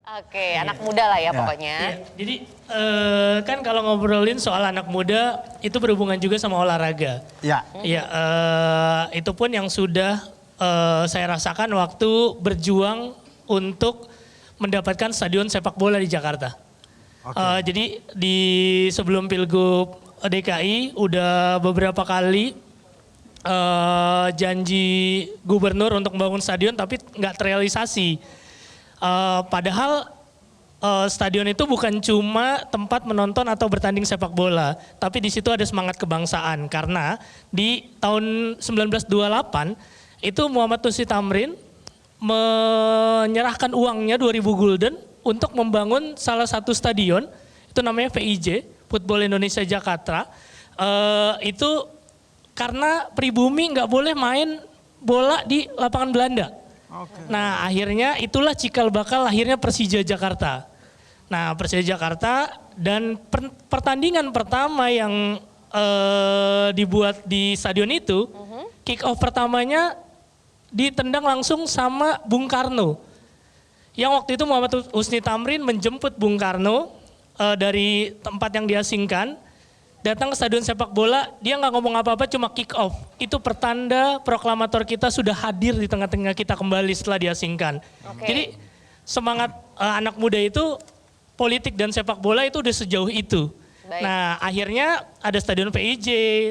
Oke, anak muda lah ya pokoknya. Iya, jadi kan kalau ngobrolin soal anak muda itu berhubungan juga sama olahraga. Ya. Iya, itu pun yang sudah saya rasakan waktu berjuang untuk mendapatkan stadion sepak bola di Jakarta. Jadi di sebelum Pilgub DKI udah beberapa kali janji gubernur untuk membangun stadion tapi nggak terrealisasi. Padahal stadion itu bukan cuma tempat menonton atau bertanding sepak bola, tapi di situ ada semangat kebangsaan karena di tahun 1928 itu Muhammad Husni Tamrin menyerahkan uangnya 2.000 gulden untuk membangun salah satu stadion, itu namanya VIJ, Football Indonesia Jakarta. Itu karena pribumi nggak boleh main bola di lapangan Belanda. Nah akhirnya itulah cikal bakal lahirnya Persija Jakarta. Nah Persija Jakarta dan pertandingan pertama yang dibuat di stadion itu, kick off pertamanya ditendang langsung sama Bung Karno. Yang waktu itu Muhammad Husni Tamrin menjemput Bung Karno dari tempat yang diasingkan, datang ke stadion sepak bola, dia nggak ngomong apa-apa, cuma kick off. Itu pertanda proklamator kita sudah hadir di tengah-tengah kita kembali setelah diasingkan. Jadi semangat anak muda itu, politik dan sepak bola itu udah sejauh itu. Baik. Nah akhirnya ada stadion PIJ,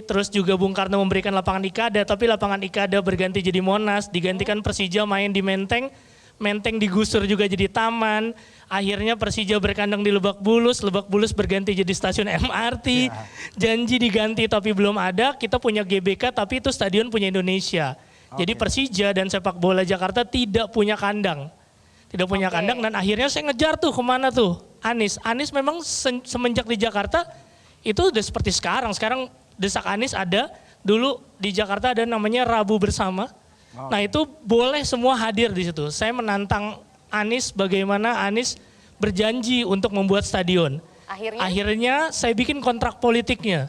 terus juga Bung Karno memberikan lapangan Ikada, tapi lapangan Ikada berganti jadi Monas, digantikan Persija main di Menteng, Menteng digusur juga jadi taman. Akhirnya Persija berkandang di Lebak Bulus berganti jadi stasiun MRT. Janji diganti tapi belum ada, kita punya GBK tapi itu stadion punya Indonesia. Jadi Persija dan sepak bola Jakarta tidak punya kandang. Tidak punya kandang dan akhirnya saya ngejar tuh kemana tuh? Anies. Anies memang semenjak di Jakarta itu udah seperti sekarang. Sekarang desak Anies ada, dulu di Jakarta ada namanya Rabu Bersama. Nah itu boleh semua hadir di situ. Saya menantang Anies bagaimana Anies berjanji untuk membuat stadion. Akhirnya saya bikin kontrak politiknya.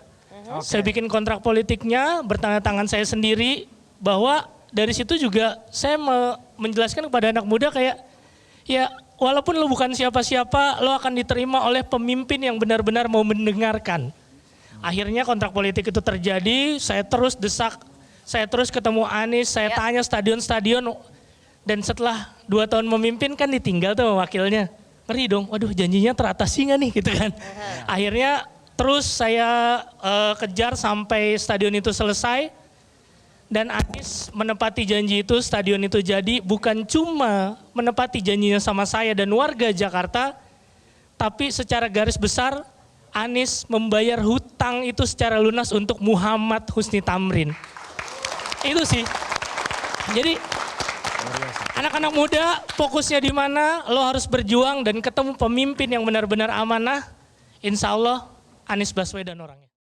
Saya bikin kontrak politiknya, bertanda tangan saya sendiri, bahwa dari situ juga saya menjelaskan kepada anak muda kayak, ya walaupun lo bukan siapa-siapa, lo akan diterima oleh pemimpin yang benar-benar mau mendengarkan. Akhirnya kontrak politik itu terjadi, saya terus desak, saya terus ketemu Anies, saya tanya stadion-stadion, dan setelah 2 tahun memimpin kan ditinggal tuh wakilnya. Ngeri dong, waduh janjinya teratasi nggak nih gitu kan. Akhirnya terus saya kejar sampai stadion itu selesai. Dan Anies menepati janji itu, stadion itu jadi bukan cuma menepati janjinya sama saya dan warga Jakarta, tapi secara garis besar Anies membayar hutang itu secara lunas untuk Muhammad Husni Tamrin. Itu sih. Jadi anak-anak muda fokusnya di mana, lo harus berjuang dan ketemu pemimpin yang benar-benar amanah. Insya Allah Anies Baswedan orangnya.